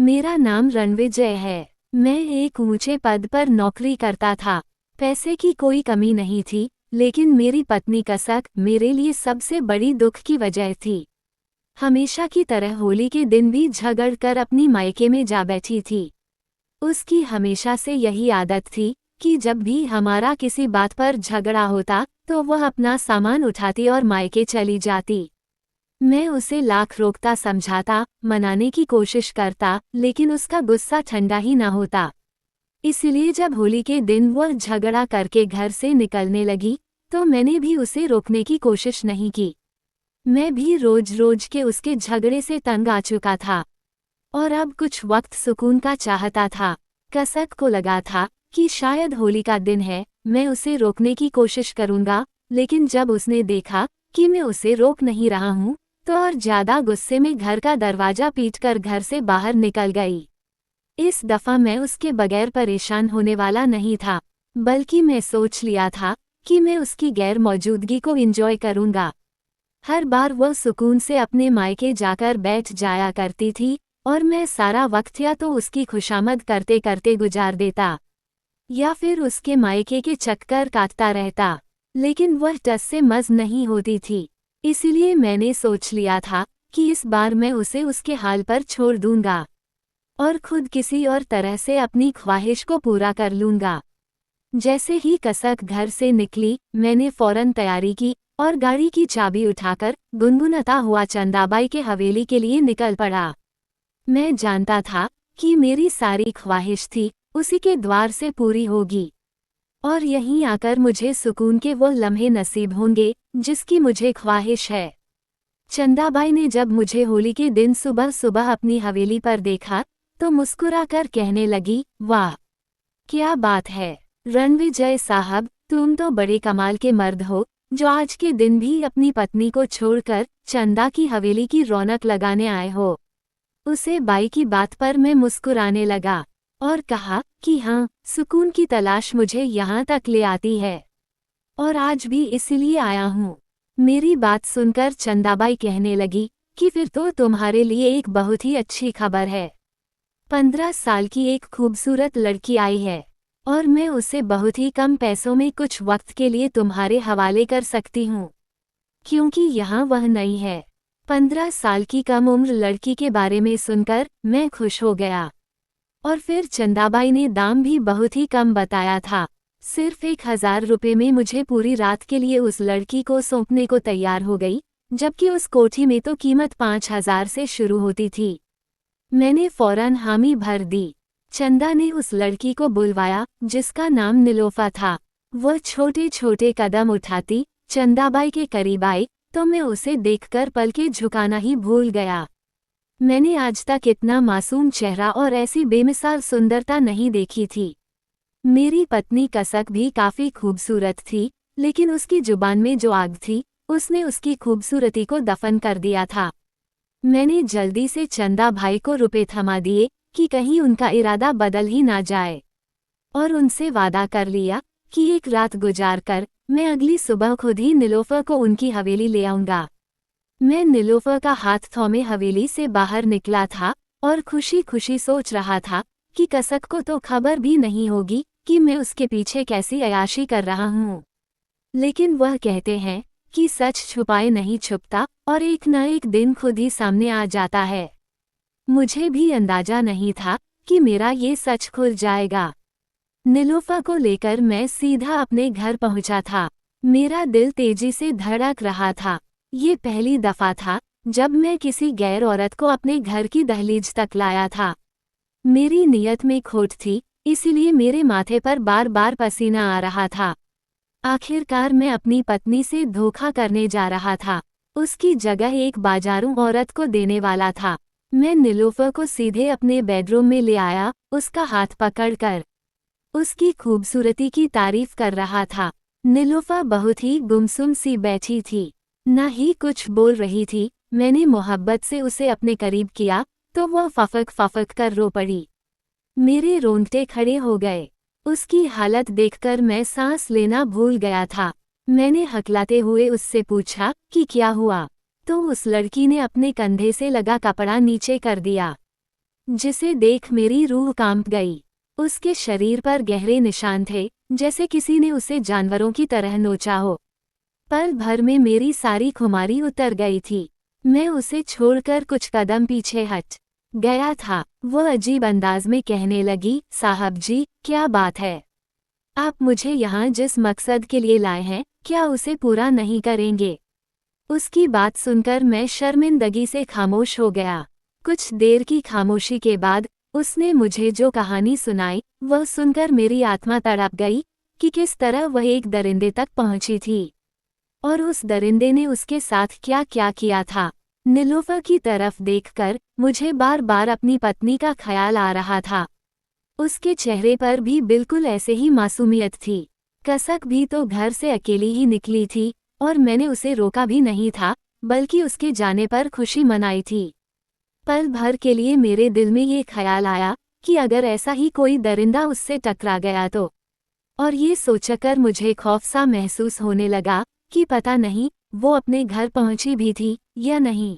मेरा नाम रणविजय है। मैं एक ऊंचे पद पर नौकरी करता था। पैसे की कोई कमी नहीं थी, लेकिन मेरी पत्नी कसक मेरे लिए सबसे बड़ी दुख की वजह थी। हमेशा की तरह होली के दिन भी झगड़ कर अपनी मायके में जा बैठी थी। उसकी हमेशा से यही आदत थी कि जब भी हमारा किसी बात पर झगड़ा होता तो वह अपना सामान उठाती और मायके चली जाती। मैं उसे लाख रोकता समझाता, मनाने की कोशिश करता, लेकिन उसका गुस्सा ठंडा ही न होता। इसलिए जब होली के दिन वह झगड़ा करके घर से निकलने लगी तो मैंने भी उसे रोकने की कोशिश नहीं की। मैं भी रोज रोज के उसके झगड़े से तंग आ चुका था और अब कुछ वक्त सुकून का चाहता था। कसक को लगा था कि शायद होली का दिन है, मैं उसे रोकने की कोशिश करूंगा, लेकिन जब उसने देखा कि मैं उसे रोक नहीं रहा हूं तो और ज्यादा गुस्से में घर का दरवाजा पीटकर घर से बाहर निकल गई। इस दफा मैं उसके बगैर परेशान होने वाला नहीं था, बल्कि मैं सोच लिया था कि मैं उसकी गैर मौजूदगी को एंजॉय करूंगा। हर बार वह सुकून से अपने मायके जाकर बैठ जाया करती थी और मैं सारा वक्त या तो उसकी खुशामद करते करते गुजार देता या फिर उसके मायके के चक्कर काटता रहता, लेकिन वह टस से मज नहीं होती थी। इसलिए मैंने सोच लिया था कि इस बार मैं उसे उसके हाल पर छोड़ दूंगा और खुद किसी और तरह से अपनी ख्वाहिश को पूरा कर लूंगा। जैसे ही कसक घर से निकली, मैंने फौरन तैयारी की और गाड़ी की चाबी उठाकर गुनगुनाता हुआ चंदाबाई के हवेली के लिए निकल पड़ा। मैं जानता था कि मेरी सारी ख्वाहिश थी उसी के द्वार से पूरी होगी और यहीं आकर मुझे सुकून के वो लम्हे नसीब होंगे जिसकी मुझे ख्वाहिश है। चंदाबाई ने जब मुझे होली के दिन सुबह सुबह अपनी हवेली पर देखा तो मुस्कुराकर कहने लगी, वाह क्या बात है रणविजय साहब, तुम तो बड़े कमाल के मर्द हो जो आज के दिन भी अपनी पत्नी को छोड़कर चंदा की हवेली की रौनक लगाने आए हो। उसे बाई की बात पर मैं मुस्कुराने लगा और कहा कि हाँ, सुकून की तलाश मुझे यहाँ तक ले आती है और आज भी इसलिए आया हूँ। मेरी बात सुनकर चंदाबाई कहने लगी कि फिर तो तुम्हारे लिए एक बहुत ही अच्छी खबर है। 15 साल की एक खूबसूरत लड़की आई है और मैं उसे बहुत ही कम पैसों में कुछ वक्त के लिए तुम्हारे हवाले कर सकती हूँ, क्योंकि यहाँ वह नई है। 15 साल की कम उम्र लड़की के बारे में सुनकर मैं खुश हो गया और फिर चंदाबाई ने दाम भी बहुत ही कम बताया था। सिर्फ 1000 रुपये में मुझे पूरी रात के लिए उस लड़की को सौंपने को तैयार हो गई, जबकि उस कोठी में तो कीमत 5000 से शुरू होती थी। मैंने फौरन हामी भर दी। चंदा ने उस लड़की को बुलवाया जिसका नाम नीलोफा था। वह छोटे छोटे कदम उठाती चंदाबाई के करीब आई तो मैं उसे देखकर पलकें झुकाना ही भूल गया। मैंने आज तक इतना मासूम चेहरा और ऐसी बेमिसाल सुंदरता नहीं देखी थी। मेरी पत्नी कसक भी काफी खूबसूरत थी, लेकिन उसकी जुबान में जो आग थी उसने उसकी खूबसूरती को दफन कर दिया था। मैंने जल्दी से चंदा भाई को रुपए थमा दिए कि कहीं उनका इरादा बदल ही ना जाए और उनसे वादा कर लिया कि एक रात गुजार कर मैं अगली सुबह खुद ही नीलोफर को उनकी हवेली ले आऊंगा। मैं नीलोफर का हाथ थौमे हवेली से बाहर निकला था और खुशी खुशी सोच रहा था कि कसक को तो खबर भी नहीं होगी कि मैं उसके पीछे कैसी अयाशी कर रहा हूँ। लेकिन वह कहते हैं कि सच छुपाए नहीं छुपता और एक न एक दिन खुद ही सामने आ जाता है। मुझे भी अंदाजा नहीं था कि मेरा ये सच खुल जाएगा। नीलोफर को लेकर मैं सीधा अपने घर पहुंचा था। मेरा दिल तेजी से धड़क रहा था। ये पहली दफा था जब मैं किसी गैर औरत को अपने घर की दहलीज तक लाया था। मेरी नीयत में खोट थी, इसीलिए मेरे माथे पर बार बार पसीना आ रहा था। आखिरकार मैं अपनी पत्नी से धोखा करने जा रहा था। उसकी जगह एक बाजारू औरत को देने वाला था। मैं नीलोफर को सीधे अपने बेडरूम में ले आया, उसका हाथ पकड़कर उसकी खूबसूरती की तारीफ कर रहा था। नीलोफर बहुत ही गुमसुम सी बैठी थी, न ही कुछ बोल रही थी। मैंने मोहब्बत से उसे अपने करीब किया तो वह फफक फफक कर रो पड़ी। मेरे रोंगटे खड़े हो गए। उसकी हालत देखकर मैं सांस लेना भूल गया था। मैंने हकलाते हुए उससे पूछा कि क्या हुआ, तो उस लड़की ने अपने कंधे से लगा कपड़ा नीचे कर दिया। जिसे देख मेरी रूह कांप गई। उसके शरीर पर गहरे निशान थे, जैसे किसी ने उसे जानवरों की तरह नोचा हो। पल भर में मेरी सारी खुमारी उतर गई थी। मैं उसे छोड़कर कुछ कदम पीछे हट गया था। वो अजीब अंदाज में कहने लगी, साहब जी, क्या बात है? आप मुझे यहाँ जिस मकसद के लिए लाए हैं, क्या उसे पूरा नहीं करेंगे? उसकी बात सुनकर मैं शर्मिंदगी से खामोश हो गया। कुछ देर की खामोशी के बाद उसने मुझे जो कहानी सुनाई, वह सुनकर मेरी आत्मा तड़प गई कि किस तरह वह एक दरिंदे तक पहुंची थी और उस दरिंदे ने उसके साथ क्या क्या किया था। नीलूफर की तरफ देखकर मुझे बार बार अपनी पत्नी का ख्याल आ रहा था। उसके चेहरे पर भी बिल्कुल ऐसे ही मासूमियत थी। कसक भी तो घर से अकेली ही निकली थी और मैंने उसे रोका भी नहीं था, बल्कि उसके जाने पर खुशी मनाई थी। पल भर के लिए मेरे दिल में ये ख्याल आया कि अगर ऐसा ही कोई दरिंदा उससे टकरा गया तो, और ये सोचकर मुझे खौफ सा महसूस होने लगा कि पता नहीं वो अपने घर पहुंची भी थी या नहीं।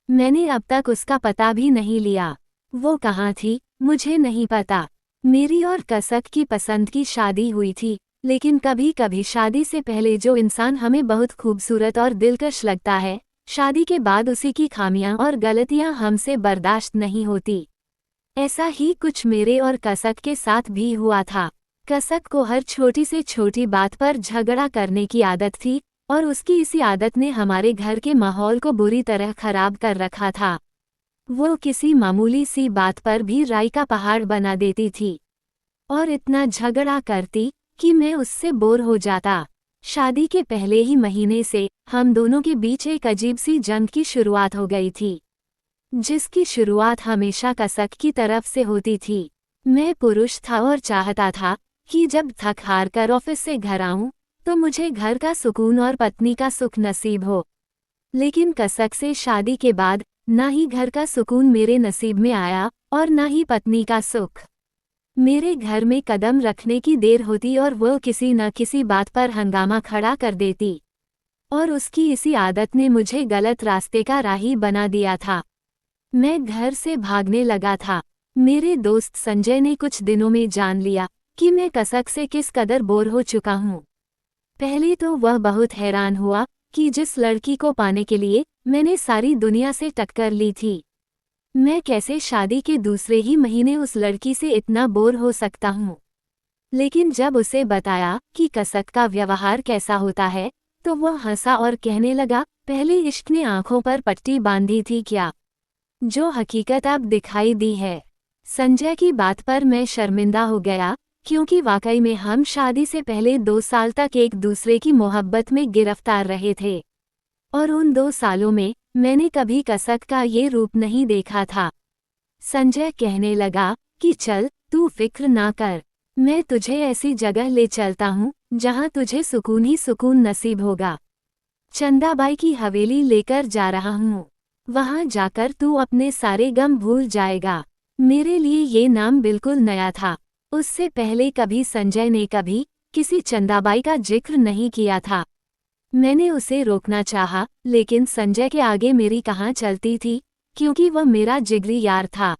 मैंने अब तक उसका पता भी नहीं लिया। वो कहाँ थी, मुझे नहीं पता। मेरी और कसक की पसंद की शादी हुई थी, लेकिन कभी कभी शादी से पहले जो इंसान हमें बहुत खूबसूरत और दिलकश लगता है, शादी के बाद उसी की खामियां और गलतियां हमसे बर्दाश्त नहीं होती। ऐसा ही कुछ मेरे और कसक के साथ भी हुआ था। कसक को हर छोटी से छोटी बात पर झगड़ा करने की आदत थी और उसकी इसी आदत ने हमारे घर के माहौल को बुरी तरह खराब कर रखा था। वो किसी मामूली सी बात पर भी राई का पहाड़ बना देती थी और इतना झगड़ा करती कि मैं उससे बोर हो जाता। शादी के पहले ही महीने से हम दोनों के बीच एक अजीब सी जंग की शुरुआत हो गई थी, जिसकी शुरुआत हमेशा कसक की तरफ से होती थी। मैं पुरुष था और चाहता था कि जब थक हार कर ऑफिस से घर आऊं तो मुझे घर का सुकून और पत्नी का सुख नसीब हो। लेकिन कसक से शादी के बाद ना ही घर का सुकून मेरे नसीब में आया और ना ही पत्नी का सुख। मेरे घर में कदम रखने की देर होती और वह किसी न किसी बात पर हंगामा खड़ा कर देती, और उसकी इसी आदत ने मुझे गलत रास्ते का राही बना दिया था। मैं घर से भागने लगा था। मेरे दोस्त संजय ने कुछ दिनों में जान लिया कि मैं कसक से किस कदर बोर हो चुका हूँ। पहले तो वह बहुत हैरान हुआ कि जिस लड़की को पाने के लिए मैंने सारी दुनिया से टक्कर ली थी, मैं कैसे शादी के दूसरे ही महीने उस लड़की से इतना बोर हो सकता हूँ। लेकिन जब उसे बताया कि कसक का व्यवहार कैसा होता है, तो वह हंसा और कहने लगा, पहले इश्क ने आंखों पर पट्टी बांधी थी क्या, जो हकीकत अब दिखाई दी है। संजय की बात पर मैं शर्मिंदा हो गया, क्योंकि वाकई में हम शादी से पहले 2 साल तक एक दूसरे की मोहब्बत में गिरफ्तार रहे थे, और उन 2 सालों में मैंने कभी कसक का ये रूप नहीं देखा था। संजय कहने लगा कि चल, तू फिक्र ना कर, मैं तुझे ऐसी जगह ले चलता हूँ जहाँ तुझे सुकून ही सुकून नसीब होगा। चंदाबाई की हवेली लेकर जा रहा हूँ, वहाँ जाकर तू अपने सारे गम भूल जाएगा। मेरे लिए ये नाम बिल्कुल नया था। उससे पहले कभी संजय ने कभी किसी चंदाबाई का जिक्र नहीं किया था। मैंने उसे रोकना चाहा, लेकिन संजय के आगे मेरी कहाँ चलती थी, क्योंकि वह मेरा जिगरी यार था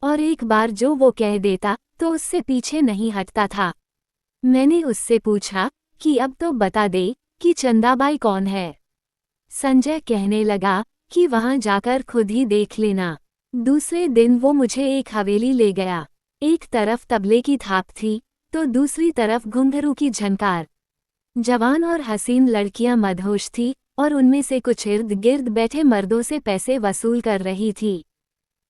और एक बार जो वो कह देता तो उससे पीछे नहीं हटता था। मैंने उससे पूछा कि अब तो बता दे कि चंदाबाई कौन है। संजय कहने लगा कि वहाँ जाकर खुद ही देख लेना। दूसरे दिन वो मुझे एक हवेली ले गया। एक तरफ तबले की थाप थी तो दूसरी तरफ घुंघरू की झनकार। जवान और हसीन लड़कियां मदहोश थी और उनमें से कुछ इर्द गिर्द बैठे मर्दों से पैसे वसूल कर रही थी।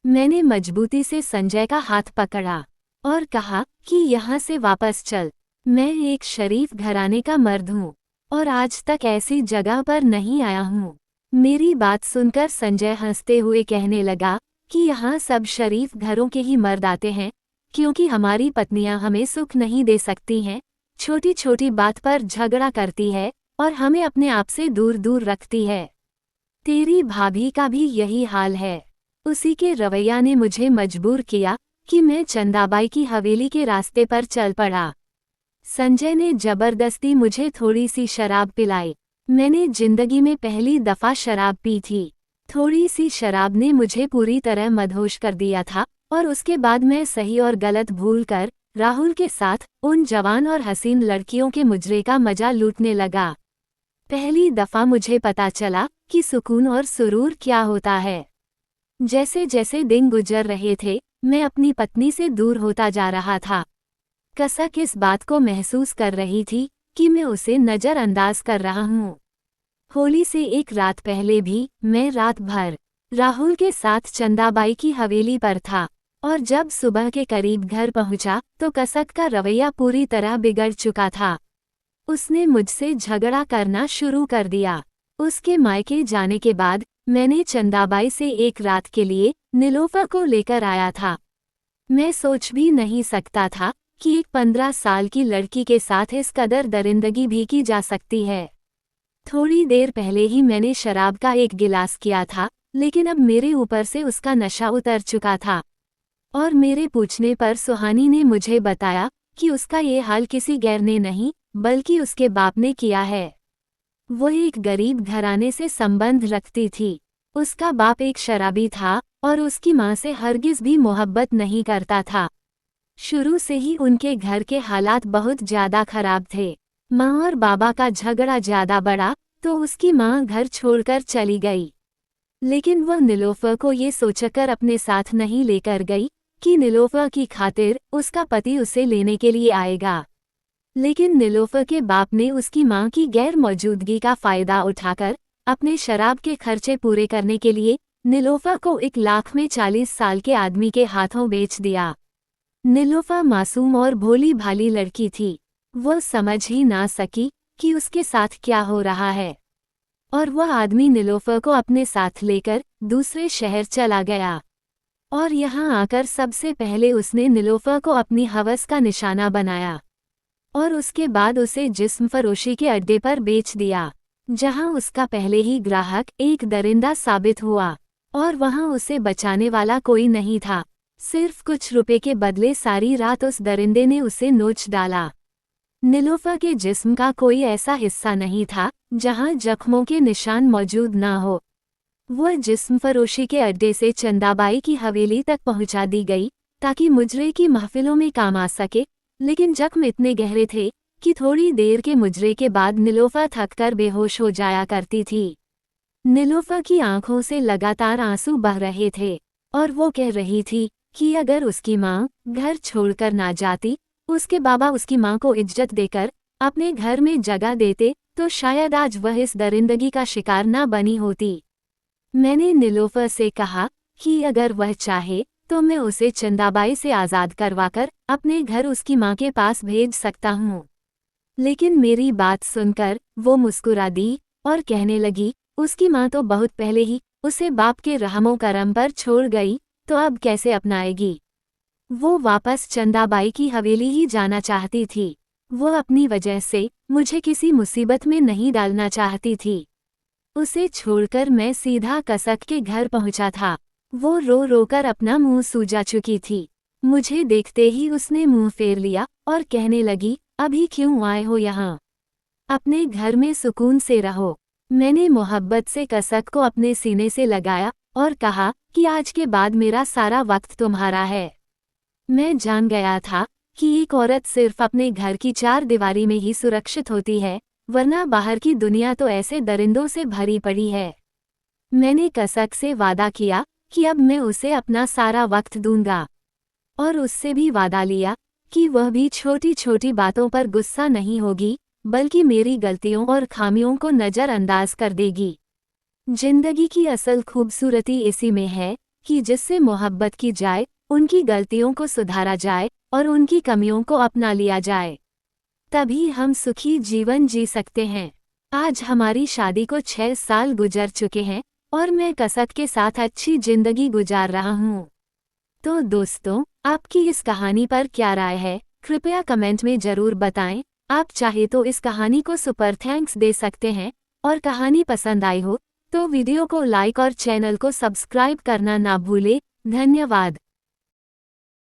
मैंने मजबूती से संजय का हाथ पकड़ा और कहा कि यहाँ से वापस चल। मैं एक शरीफ घराने का मर्द हूँ और आज तक ऐसी जगह पर नहीं आया हूँ। मेरी बात सुनकर संजय हंसते हुए कहने लगा कि यहाँ सब शरीफ घरों के ही मर्द आते हैं, क्योंकि हमारी पत्नियां हमें सुख नहीं दे सकती हैं, छोटी छोटी बात पर झगड़ा करती है और हमें अपने आप से दूर दूर रखती है। तेरी भाभी का भी यही हाल है। उसी के रवैया ने मुझे मजबूर किया कि मैं चंदाबाई की हवेली के रास्ते पर चल पड़ा। संजय ने जबरदस्ती मुझे थोड़ी सी शराब पिलाई। मैंने जिंदगी में पहली दफा शराब पी थी। थोड़ी सी शराब ने मुझे पूरी तरह मदहोश कर दिया था और उसके बाद मैं सही और गलत भूलकर राहुल के साथ उन जवान और हसीन लड़कियों के मुजरे का मजा लूटने लगा। पहली दफा मुझे पता चला कि सुकून और सुरूर क्या होता है। जैसे जैसे दिन गुजर रहे थे, मैं अपनी पत्नी से दूर होता जा रहा था। कसक इस बात को महसूस कर रही थी कि मैं उसे नजरअंदाज कर रहा हूँ। होली से एक रात पहले भी मैं रात भर राहुल के साथ चंदाबाई की हवेली पर था, और जब सुबह के करीब घर पहुंचा तो कसक का रवैया पूरी तरह बिगड़ चुका था। उसने मुझसे झगड़ा करना शुरू कर दिया। उसके मायके जाने के बाद मैंने चंदाबाई से एक रात के लिए नीलोफर को लेकर आया था। मैं सोच भी नहीं सकता था कि एक 15 साल की लड़की के साथ इस कदर दरिंदगी भी की जा सकती है। थोड़ी देर पहले ही मैंने शराब का एक गिलास किया था, लेकिन अब मेरे ऊपर से उसका नशा उतर चुका था। और मेरे पूछने पर सुहानी ने मुझे बताया कि उसका ये हाल किसी गैर ने नहीं बल्कि उसके बाप ने किया है। वो एक गरीब घराने से संबंध रखती थी। उसका बाप एक शराबी था और उसकी माँ से हरगिज भी मोहब्बत नहीं करता था। शुरू से ही उनके घर के हालात बहुत ज्यादा खराब थे। माँ और बाबा का झगड़ा ज्यादा बढ़ा तो उसकी माँ घर छोड़कर चली गई। लेकिन वह नीलोफर को ये सोचकर अपने साथ नहीं लेकर गई कि नीलोफर की खातिर उसका पति उसे लेने के लिए आएगा। लेकिन नीलोफर के बाप ने उसकी मां की गैर मौजूदगी का फायदा उठाकर अपने शराब के खर्चे पूरे करने के लिए नीलोफर को 1 लाख में 40 साल के आदमी के हाथों बेच दिया। नीलोफर मासूम और भोली भाली लड़की थी। वह समझ ही ना सकी कि उसके साथ क्या हो रहा है, और वह आदमी नीलोफर को अपने साथ लेकर दूसरे शहर चला गया। और यहाँ आकर सबसे पहले उसने नीलोफर को अपनी हवस का निशाना बनाया और उसके बाद उसे जिस्म फरोशी के अड्डे पर बेच दिया, जहाँ उसका पहले ही ग्राहक एक दरिंदा साबित हुआ। और वहाँ उसे बचाने वाला कोई नहीं था। सिर्फ कुछ रुपए के बदले सारी रात उस दरिंदे ने उसे नोच डाला। नीलोफर के जिस्म का कोई ऐसा हिस्सा नहीं था जहाँ जख्मों के निशान मौजूद ना हो। वह जिस्म फरोशी के अड्डे से चंदाबाई की हवेली तक पहुंचा दी गई ताकि मुजरे की महफिलों में काम आ सके, लेकिन जख्म इतने गहरे थे कि थोड़ी देर के मुजरे के बाद नीलोफर थककर बेहोश हो जाया करती थी। नीलोफर की आंखों से लगातार आंसू बह रहे थे और वो कह रही थी कि अगर उसकी माँ घर छोड़कर ना जाती, उसके बाबा उसकी माँ को इज्जत देकर अपने घर में जगह देते तो शायद आज वह इस दरिंदगी का शिकार ना बनी होती। मैंने नीलोफर से कहा कि अगर वह चाहे तो मैं उसे चंदाबाई से आज़ाद करवाकर अपने घर उसकी माँ के पास भेज सकता हूँ। लेकिन मेरी बात सुनकर वो मुस्कुरा दी और कहने लगी, उसकी माँ तो बहुत पहले ही उसे बाप के रहमो करम पर छोड़ गई, तो अब कैसे अपनाएगी। वो वापस चंदाबाई की हवेली ही जाना चाहती थी। वो अपनी वजह से मुझे किसी मुसीबत में नहीं डालना चाहती थी। उसे छोड़कर मैं सीधा कसक के घर पहुंचा था। वो रो रो कर अपना मुंह सूजा चुकी थी। मुझे देखते ही उसने मुंह फेर लिया और कहने लगी, अभी क्यों आए हो यहाँ? अपने घर में सुकून से रहो। मैंने मोहब्बत से कसक को अपने सीने से लगाया और कहा कि आज के बाद मेरा सारा वक्त तुम्हारा है। मैं जान गया था कि एक औरत सिर्फ अपने घर की 4 दीवारी में ही सुरक्षित होती है, वरना बाहर की दुनिया तो ऐसे दरिंदों से भरी पड़ी है। मैंने कसक से वादा किया कि अब मैं उसे अपना सारा वक्त दूंगा, और उससे भी वादा लिया कि वह भी छोटी छोटी बातों पर गुस्सा नहीं होगी, बल्कि मेरी गलतियों और खामियों को नज़रअंदाज कर देगी। जिंदगी की असल खूबसूरती इसी में है कि जिससे मोहब्बत की जाए, उनकी गलतियों को सुधारा जाए और उनकी कमियों को अपना लिया जाए। तभी हम सुखी जीवन जी सकते हैं। आज हमारी शादी को 6 साल गुजर चुके हैं और मैं कसक के साथ अच्छी जिंदगी गुजार रहा हूँ। तो दोस्तों, आपकी इस कहानी पर क्या राय है, कृपया कमेंट में जरूर बताएं। आप चाहे तो इस कहानी को सुपर थैंक्स दे सकते हैं, और कहानी पसंद आई हो तो वीडियो को लाइक और चैनल को सब्सक्राइब करना ना भूलें। धन्यवाद।